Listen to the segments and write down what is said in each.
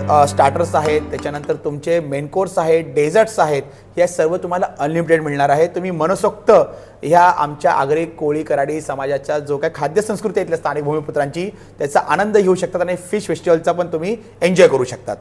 Starters आहेत, त्याच्यानंतर तुमचे मेन कोर्स आहेत, डेझर्ट्स आहेत, हे सर्व तुम्हाला अनलिमिटेड मिळणार आहे। तुम्ही मनसोक्त ह्या आमच्या आगरी कोळी कराडी समाजाच्या जो काय खाद्य संस्कृती आहे इथल्या स्थानिक भूमिपुत्रांची त्याचा आनंद घेऊ शकतात आणि फिश फेस्टिवलचा पण तुम्ही एन्जॉय करू शकतात।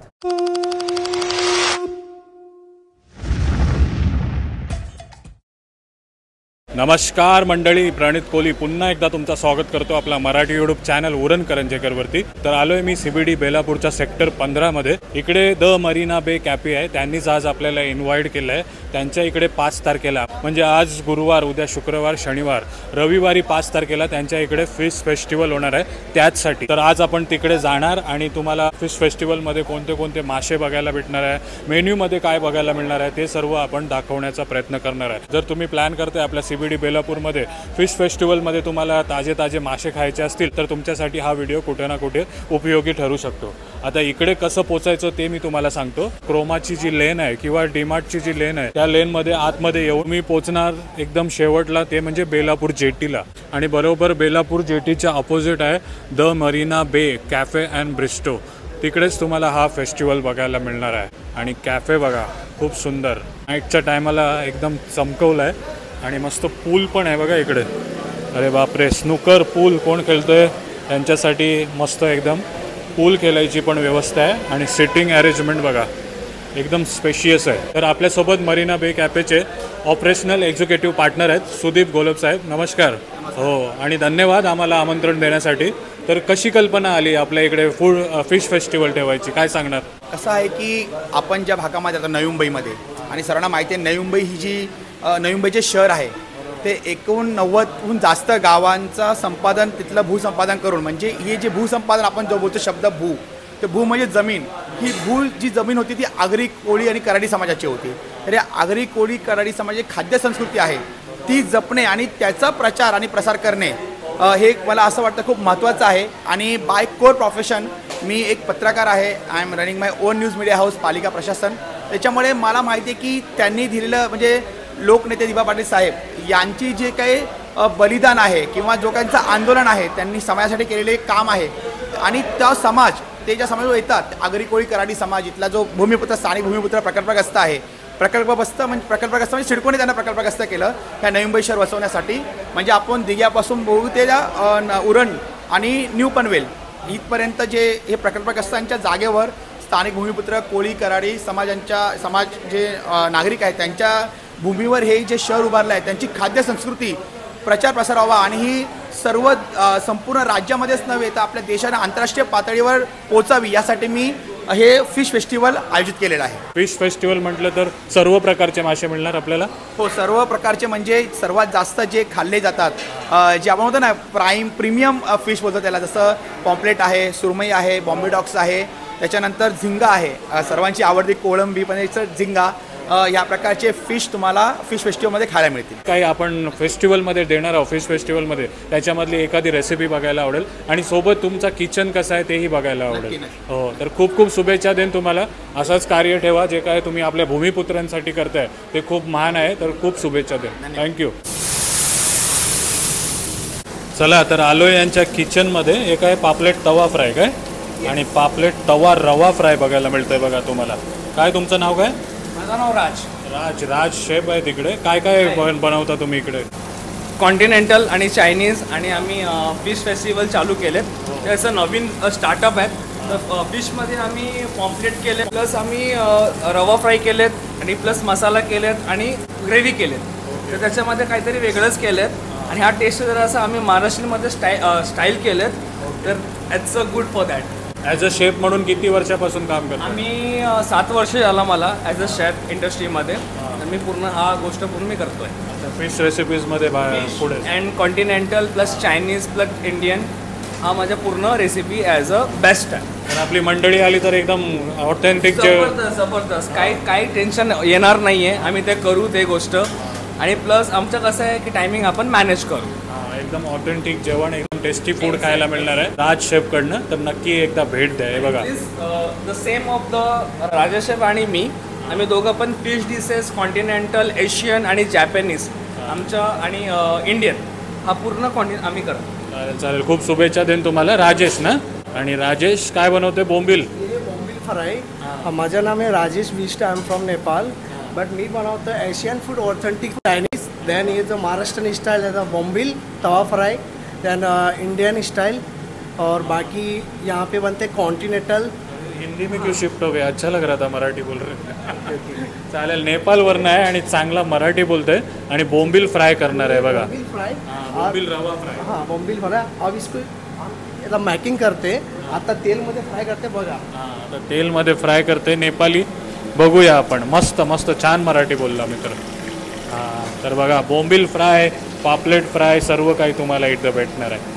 नमस्कार मंडळी, प्रणित कोहली पुन्हा एकदा तुमचं स्वागत करतो आपला मराठी यूट्यूब चॅनल उरण करंजेकरवरती। तर आलोय मी CBD बेलापूरच्या सेक्टर 15 मध्ये। इकडे द मरीना बे कॅफे आहे, त्यांनीच आज आपल्याला इन्व्हाइट केलं आहे। त्यांच्या इकडे 5 तारखेला म्हणजे आज गुरुवार, उद्या शुक्रवार, शनिवार, रविवारी 5 तारखेला त्यांच्या इकडे फिश फेस्टिवल होणार आहे। त्याचसाठी तर आज आपण तिकडे जाणार आणि तुम्हाला फिश फेस्टिवलमध्ये कोणते कोणते मासे बघायला भेटणार आहे, मेन्यूमध्ये काय बघायला मिळणार आहे ते सर्व आपण दाखवण्याचा प्रयत्न करणार आहे। जर तुम्ही प्लॅन करताय आपल्या CBD बेलापूरमध्ये फिश फेस्टिवलमध्ये तुम्हाला ताजे मासे खायचे असतील तर तुमच्यासाठी हा व्हिडिओ कुठे ना कुठे उपयोगी ठरू शकतो। आता इकडे कसं पोचायचं ते मी तुम्हाला सांगतो। क्रोमाची जी लेन आहे किंवा डीमार्टची जी लेन आहे त्या लेनमध्ये आतमध्ये येऊन मी पोचणार एकदम शेवटला, ते म्हणजे बेलापूर जेटीला। आणि बरोबर बेलापूर जेटीच्या अपोजिट आहे द मरीना बे कॅफे अँड ब्रिस्टो, तिकडेच तुम्हाला हा फेस्टिवल बघायला मिळणार आहे। आणि कॅफे बघा खूप सुंदर, नाईटच्या टायमाला एकदम चमकवलं आहे आणि मस्त पूल पण आहे बघा इकडे। अरे बापरे, स्नूकर पूल कोण खेळतोय त्यांच्यासाठी मस्त एकदम पूल खेळायची पण व्यवस्था आहे आणि सिटिंग अरेंजमेंट बघा एकदम स्पेशियस आहे। तर आपल्यासोबत मरीना बे कॅफेचे ऑपरेशनल एक्झिक्युटिव्ह पार्टनर आहेत सुदीप गोलब साहेब, नमस्कार। हो, आणि धन्यवाद आम्हाला आमंत्रण देण्यासाठी। तर कशी कल्पना आली आपल्या इकडे फिश फेस्टिवल ठेवायची, काय सांगणार? कसं आहे की आपण ज्या भागामध्ये आता नवी मुंबईमध्ये, आणि सर्वांना माहिती आहे नवी मुंबई ही जी नवी मुंबईचे शहर आहे ते 89हून जास्त गावांचा संपादन तिथलं भूसंपादन करून, म्हणजे हे जे भूसंपादन आपण जो बोलतो शब्द भू, ते भू म्हणजे जमीन, ही भू जी जमीन होती ती आगरी कोळी आणि कराडी समाजाची होती। तर या आगरी कोळी कराडी समाजाची खाद्य संस्कृती आहे ती जपणे आणि त्याचा प्रचार आणि प्रसार करणे हे मला असं वाटतं खूप महत्त्वाचं आहे। आणि बाय कोर प्रोफेशन मी एक पत्रकार आहे, I am running my on news media house पालिका प्रशासन। त्याच्यामुळे मला माहिती आहे की त्यांनी दिलेलं म्हणजे लोकनेते दिवा पाटील साहेब यांची जे काही बलिदान आहे किंवा जो काहींचं आंदोलन आहे, त्यांनी समाजासाठी केलेले काम आहे आणि त्या समाज ते ज्या समाजावर येतात आगरी कोळी कराडी समाज, इथला जो भूमिपुत्र स्थानिक भूमिपुत्र प्रकल्पग्रस्त आहे, प्रकल्पग्रस्त म्हणजे सिडकोने त्यांना प्रकल्पग्रस्त केलं ह्या नवी मुंबई शहर वसवण्यासाठी। म्हणजे आपण दिघ्यापासून बघू ते उरण आणि न्यू पनवेल इथपर्यंत जे हे प्रकल्पग्रस्तांच्या जागेवर स्थानिक भूमिपुत्र कोळी कराडी समाज जे नागरिक आहेत त्यांच्या भूमीवर हे जे शहर उभारलं आहे त्यांची खाद्य संस्कृती प्रचार प्रसार व्हावा आणि ही सर्व संपूर्ण राज्यामध्येच नव्हे तर आपल्या देशाने आंतरराष्ट्रीय पातळीवर पोचावी यासाठी मी हे फिश फेस्टिवल आयोजित केलेलं आहे। फिश फेस्टिवल म्हटलं तर सर्व प्रकारचे मासे मिळणार आपल्याला? हो, सर्व प्रकारचे, म्हणजे सर्वात जास्त जे खाल्ले जातात जे आपण म्हणतो ना प्रीमियम फिश बोलतो त्याला, जसं पॉम्पलेट आहे, सुरमई आहे, बॉम्बे डॉक्स आहे, त्याच्यानंतर झिंगा आहे, सर्वांची आवडती कोळंबी पण झिंगा, या प्रकारचे फिश तुम्हाला फिश फेस्टिवलमध्ये खायला मिळतील। काही आपण फेस्टिवलमध्ये देणार आहोत फिश फेस्टिवलमध्ये, त्याच्यामधली एखादी रेसिपी बघायला आवडेल आणि सोबत तुमचा किचन कसं आहे तेही बघायला आवडेल। हो, तर खूप खूप शुभेच्छा देईन तुम्हाला, असंच कार्य ठेवा, जे काय तुम्ही आपल्या भूमिपुत्रांसाठी करताय ते खूप महान आहे, तर खूप शुभेच्छा देईन। थँक्यू। चला, तर आलोय यांच्या किचनमध्ये। एक आहे पापलेट तवा फ्राय काय, आणि पापलेट तवा रवा फ्राय बघायला मिळतंय बघा तुम्हाला। काय तुमचं नाव काय? माझं नाव राज शेफ आहे तिकडे। काय काय बनवता तुम्ही इकडे? कॉन्टिनेंटल आणि चायनीज, आणि आम्ही फिश फेस्टिवल चालू केलेत, त्याचं नवीन स्टार्टअप आहे। तर फिशमध्ये आम्ही पॉम्पलेट केले, प्लस आम्ही रवा फ्राय केलेत आणि प्लस मसाला केलेत आणि ग्रेव्ही केलेत। तर त्याच्यामध्ये काहीतरी वेगळंच केलेत आणि हा टेस्ट जरा असं आम्ही महाराष्ट्रीमध्ये स्टाईल केलेत, तर it's a good for that. As a chef म्हणून किती वर्षापासून काम करतो? आम्ही 7 वर्ष झाला मला ॲज अ शेफ इंडस्ट्रीमध्ये, तर मी पूर्ण हा गोष्ट पूर्ण मी करतोय। फिश रेसिपीजमध्ये पुढे and continental plus Chinese plus Indian हा माझ्या पूर्ण रेसिपी ॲज अ बेस्ट आहे। तर आपली मंडळी आली तर एकदम ऑथेंटिक जबरदस्त काही टेन्शन येणार नाही आहे, आम्ही ते करू ते गोष्ट। आणि प्लस आमचं कसं आहे की टायमिंग आपण मॅनेज करू, एकदम ऑथेंटिक जेवण, एकदम टेस्टी फूड खायला मिळणार आहे राज शेफ कडनं, तर नक्की एकदा भेट द्या। हे बघा the same of the Rajesh chef आणि मी, आम्ही दोघं पण फिश डिशेस कॉन्टिनेंटल, एशियन आणि जॅपनीज आमच्या आणि इंडियन हा पूर्ण आम्ही करतो। चालेल, खूप शुभेच्छा देईन तुम्हाला। राजेश ना, आणि राजेश काय बनवते? बोंबील फ्राय. माझं नाम आहे Rajesh Bisht. I am from Nepal. But मी बनवतो Asian food authentic Chinese. Then ये जो महाराष्ट्रन स्टाइल है बॉम्बिल तवा फ्राई. Then Indian style. और बाकी यहाँ पे बनते कॉन्टिनेंटल. हिंदी में क्यों शिफ्ट हो गया? अच्छा लग रहा था मराठी बोल रहे. चालेल. नेपाळवरनं आहे आणि चांगला मराठी बोलतोय आणि बोंबील फ्राय करणार आहे बघा. बॉम्बिल फ्राय. बोंबील रवा फ्राय. हाँ बॉम्बिल फ्राय. अब इसको याला मॅकिंग करते. आता तेलमध्ये फ्राय करते बघा. आता तेलमध्ये फ्राय करते नेपाली. बघूया आपण. मस्त मस्त छान मराठी बोलला मित्र. तर बघा बोंबील फ्राय, पापलेट फ्राय सर्व काही तुम्हाला इथं भेटणार आहे.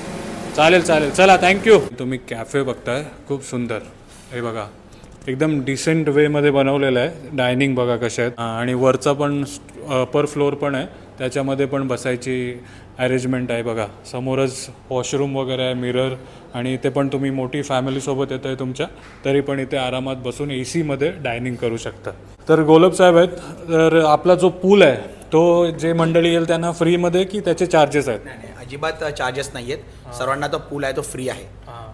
चालेल चालेल. चला थँक्यू. तुम्ही कॅफे बघताय खूप सुंदर. हे बघा एकदम डिसेंट वेमध्ये बनवलेलं आहे. डायनिंग बघा कशा आहेत आणि वरचा पण अपर फ्लोअर पण आहे. त्याच्यामध्ये पण बसायची अरेंजमेंट आहे बघा. समोरच वॉशरूम वगैरे आहे, मिरर. आणि इथे पण तुम्ही मोठी फॅमिलीसोबत येत आहे तुमच्या तरी पण इथे आरामात बसून AC मध्ये डायनिंग करू शकता. तर गोलब साहेब आहेत. तर आपला जो पूल आहे तो जे मंडळी येईल त्यांना फ्रीमध्ये की त्याचे चार्जेस आहेत? अजिबात चार्जेस नाही आहेत. सर्वांना तो पूल आहे तो फ्री आहे.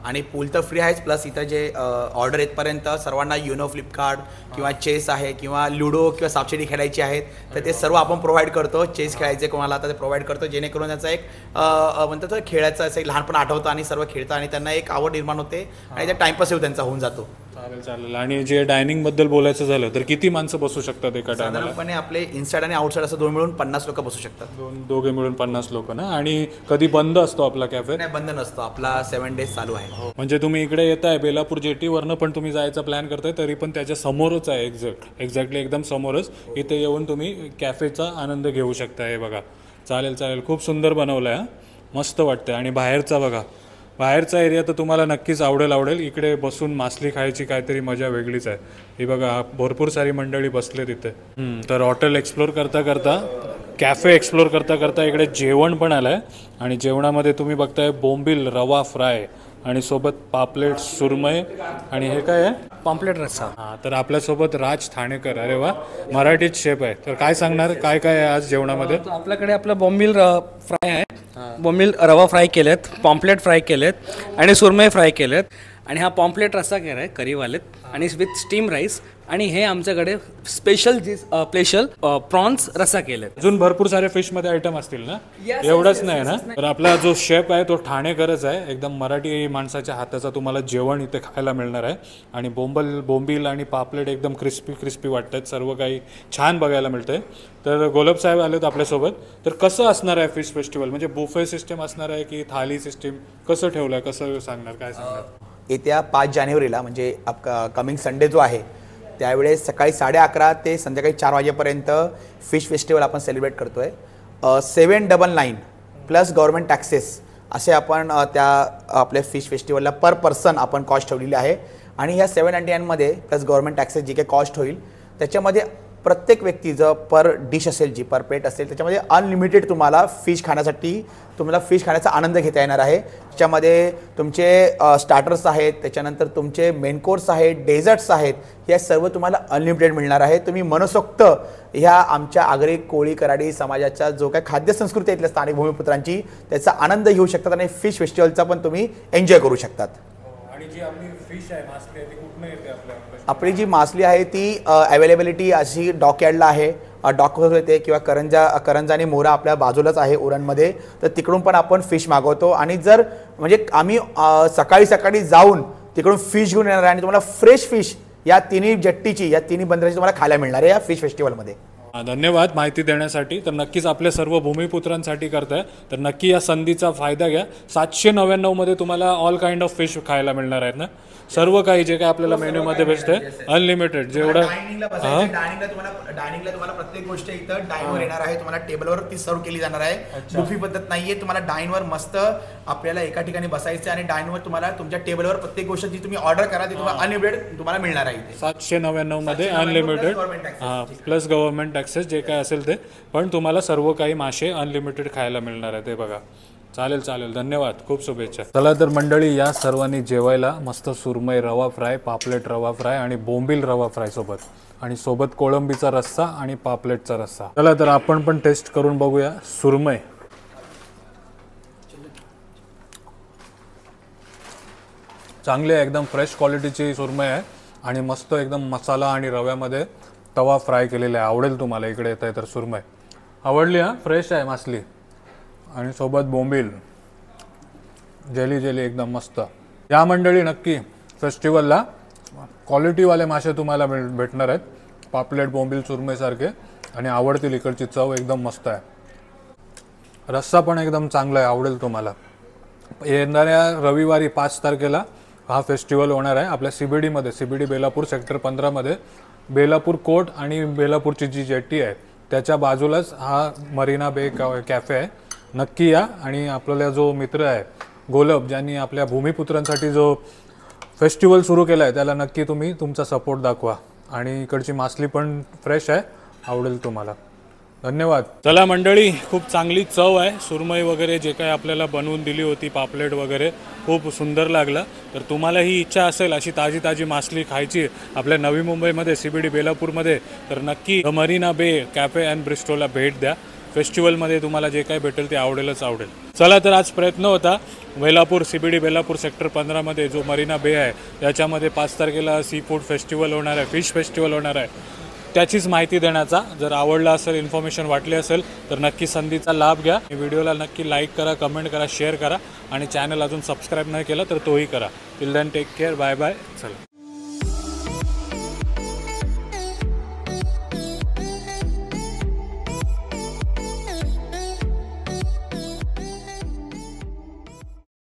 आणि पूल तर फ्री आहेच. प्लस इथं जे ऑर्डर येतपर्यंत सर्वांना युनो, फ्लिपकार्ट किंवा चेस आहे किंवा लुडो किंवा सापशिडी खेळायची आहेत तर ते सर्व आपण प्रोव्हाइड करतो. चेस खेळायचे कोणाला आता ते प्रोव्हाइड करतो जेणेकरून त्याचा एक म्हणतात तर खेळायचं असं एक लहानपण आठवतं आणि सर्व खेळतं आणि त्यांना एक आवड निर्माण होते आणि त्या टाइमपास त्यांचा होऊन जातो. चालेल चालेल. आणि जे डायनिंगबद्दल बोलायचं झालं तर किती माणसं बसू शकतात एका टायमाला? साधारणपणे आपले इनसाइड आणि आउटसाइड असं दोन मिळून 50 लोक बसू शकतात. दोघे मिळून 50 लोक ना. आणि कधी बंद असतो आपला कॅफे? नाही बंद नसतो. आपला 7 days चालू आहे. म्हणजे तुम्ही इकडे येताय बेलापूर जेटीवरनं पण तुम्ही जायचा प्लॅन करताय तरी पण त्याच्या समोरच आहे. एक्झॅक्टली एकदम समोरच. इथे येऊन तुम्ही कॅफेचा आनंद घेऊ शकता. हे बघा. चालेल चालेल. खूप सुंदर बनवलं आहे. मस्त वाटतं. आणि बाहेरचा बघा. बाहेरचा एरिया तर तुम्हाला नक्कीच आवडेल. इकडे बसून मासली खायची काहीतरी मजा वेगळीच आहे. हे बघा भरपूर सारी मंडळी बसले तिथे. तर हॉटेल एक्सप्लोर करता करता कॅफे एक्सप्लोर करता करता इकडे जेवण पण आलं आहे. आणि जेवणामध्ये तुम्ही बघताय बोंबील रवा फ्राय आणि सोबत पापलेट, सुरमई आणि हे काय आहे? पॉम्पलेट रस्सा. हां. तर आपल्यासोबत राज ठाणेकर. अरे वा. मराठीत शेफ आहे. तर काय सांगणार काय काय आहे आज जेवणामध्ये? आपल्याकडे आपलं बॉम्बिल फ्राय आहे. बॉम्बिल रवा फ्राय केलेत, पॉम्पलेट फ्राय केलेत आणि सुरमई फ्राय केलेत. आणि हा पॉम्पलेट रस्सा केला आहे करीवालेत आणि विथ स्टीम राईस. आणि हे आमच्याकडे स्पेशल प्रॉन्स रस्सा केलेत. अजून भरपूर सारे फिशमध्ये आयटम असतील ना? एवढंच नाही ना? तर आपला जो शेफ आहे तो ठाणेकरच आहे. एकदम मराठी माणसाच्या हाताचा तुम्हाला जेवण इथे खायला मिळणार आहे. आणि बोंबील आणि पापलेट एकदम क्रिस्पी वाटतात. सर्व काही छान बघायला मिळतंय. तर गोलब साहेब आलेत आपल्यासोबत. तर कसं असणार आहे फिश फेस्टिवल? म्हणजे बुफे सिस्टम असणार आहे की थाली सिस्टम? कसं ठेवलं आहे? कसं सांगणार? काय सांगणार? येत्या 5 जानेवारीला म्हणजे कमिंग संडे जो आहे त्यावेळेस सकाळी 11:30 ते संध्याकाळी 4 वाजेपर्यंत फिश फेस्टिवल आपण सेलिब्रेट करतो आहे. 799 प्लस गव्हर्मेंट टॅक्सेस असे आपण त्या आपल्या फिश फेस्टिवलला पर पर्सन आपण कॉस्ट ठेवलेली आहे. आणि ह्या 799मध्ये प्लस गव्हर्मेंट टॅक्सेस जी काही कॉस्ट होईल त्याच्यामध्ये प्रत्येक व्यक्ती जर पर डिश असेल जी पर प्लेट असेल त्याच्यामध्ये अनलिमिटेड तुम्हाला फिश खाण्याचा आनंद घेता येणार आहे. त्याच्यामध्ये तुमचे स्टार्टर्स आहेत, त्याच्यानंतर तुमचे मेन कोर्स आहेत, डेझर्ट्स आहेत, हे सर्व तुम्हाला अनलिमिटेड मिळणार आहे. तुम्ही मनसोक्त ह्या आमच्या आगरी कोळी कराडी समाजाच्या जो काही खाद्य संस्कृती आहे स्थानिक भूमिपुत्रांची त्याचा आनंद घेऊ शकतात आणि फिश फेस्टिवलचा पण तुम्ही एन्जॉय करू शकतात. आणि जी आपली फिश आहे मासली आहे ती कुठून येते? आपली जी मासली आहे ती अवेलेबिलिटी अशी डॉकयार्डला आहे. डॉकवर येते किंवा करंजा आणि मोरा आपल्या बाजूलाच आहे उरणमध्ये. तर तिकडून पण आपण फिश मागवतो. आणि जर म्हणजे आम्ही सकाळी जाऊन तिकडून फिश घेऊन येणार आहे आणि तुम्हाला फ्रेश फिश या तिन्ही बंदराची तुम्हाला खायला मिळणार आहे या फिश फेस्टिवलमध्ये. धन्यवाद माहिती देण्यासाठी. तर नक्कीच आपल्या सर्व भूमिपुत्रांसाठी करताय तर नक्की या संधीचा फायदा घ्या. 799 मध्ये तुम्हाला ऑल काइंड ऑफ फिश खायला मिळणार आहेत ना? सर्व काही जे काय आपल्याला मेन्यूमध्ये भेटतंय अनलिमिटेड जेवढं. डायनिंगला तुम्हाला प्रत्येक गोष्ट इथं डायनवर येणार आहे. तुम्हाला टेबलवर ती सर्व केली जाणार आहे. बुफी पद्धत नाहीये. तुम्हाला डायनवर मस्त आपल्याला एका ठिकाणी बसायचं आणि डायनवर तुम्हाला तुमच्या टेबलवर प्रत्येक गोष्ट जी तुम्ही ऑर्डर करा ती तुम्हाला अनलिमिटेड तुम्हाला मिळणार आहे. 799 मध्ये अनलिमिटेड प्लस गव्हर्नमेंट टॅक्सेस जे काय असेल ते. पण तुम्हाला सर्व काही मासे अनलिमिटेड खायला मिळणार आहे. ते बघा. चालेल धन्यवाद. खूप शुभेच्छा. चला तर मंडळी या सर्वांनी जेवायला मस्त सुरमई रवा फ्राय, पापलेट रवा फ्राय आणि बोंबील रवा फ्राय सोबत आणि सोबत कोळंबीचा रस्सा आणि पापलेटचा रस्सा. चला तर आपण पण टेस्ट करून बघूया. सुरमई चांगली आहे. एकदम फ्रेश क्वालिटीची सुरमई आहे आणि मस्त एकदम मसाला आणि रव्यामध्ये तवा फ्राय केलेला आहे. आवडेल तुम्हाला. इकडे येत आहे तर सुरमई आवडली. फ्रेश आहे मासली आणि सोबत बोंबील जेली जेली एकदम मस्त. या मंडळी नक्की फेस्टिवलला क्वालिटीवाले मासे तुम्हाला भेटणार आहेत. पापलेट बोंबील सुरमईसारखे आणि आवडतील. इकडची चव एकदम मस्त आहे. रस्सा पण एकदम चांगला आहे. आवडेल तुम्हाला. येणाऱ्या रविवारी 5 तारखेला हा फेस्टिवल होणार आहे आपल्या CBDमध्ये. CBD बेलापूर सेक्टर 15मध्ये बेलापूर कोर्ट आणि बेलापूरची जी जेट्टी आहे त्याच्या बाजूलाच हा मरीना बे कॅफे आहे. नक्की या. आणि आपल्याला जो मित्र आहे गोलब ज्यांनी आपल्या भूमिपुत्रांसाठी जो फेस्टिवल सुरू केला आहे त्याला नक्की तुम्ही तुमचा सपोर्ट दाखवा. आणि इकडची मासली पण फ्रेश आहे. आवडेल तुम्हाला. धन्यवाद. चला मंडळी, खूप चांगली चव आहे. सुरमई वगैरे जे काही आपल्याला बनवून दिली होती, पापलेट वगैरे खूप सुंदर लागलं. तर तुम्हाला ही इच्छा असेल अशी ताजी ताजी मासली खायची आपल्या नवी मुंबईमध्ये CBD बेलापूरमध्ये तर नक्की मरीना बे कॅफे अँड ब्रिस्टोला भेट द्या. फेस्टिवलमध्ये तुम्हाला जे काही भेटेल ते आवडेलच आवडेल. चला तर आज प्रयत्न होता बेलापूर CBD बेलापूर सेक्टर 15मध्ये जो मरीना बे आहे याच्यामध्ये 5 तारखेला सी फूड फेस्टिवल होणार आहे, फिश फेस्टिवल होणार आहे, त्याचीच माहिती देण्याचा. जर आवडला असेल, इन्फॉर्मेशन वाटली असेल तर नक्की संधीचा लाभ घ्या. व्हिडिओला नक्की लाईक करा, कमेंट करा, शेअर करा आणि चॅनल अजून सबस्क्राईब नाही केला तर तोही करा. Till then take care. Bye bye. चला.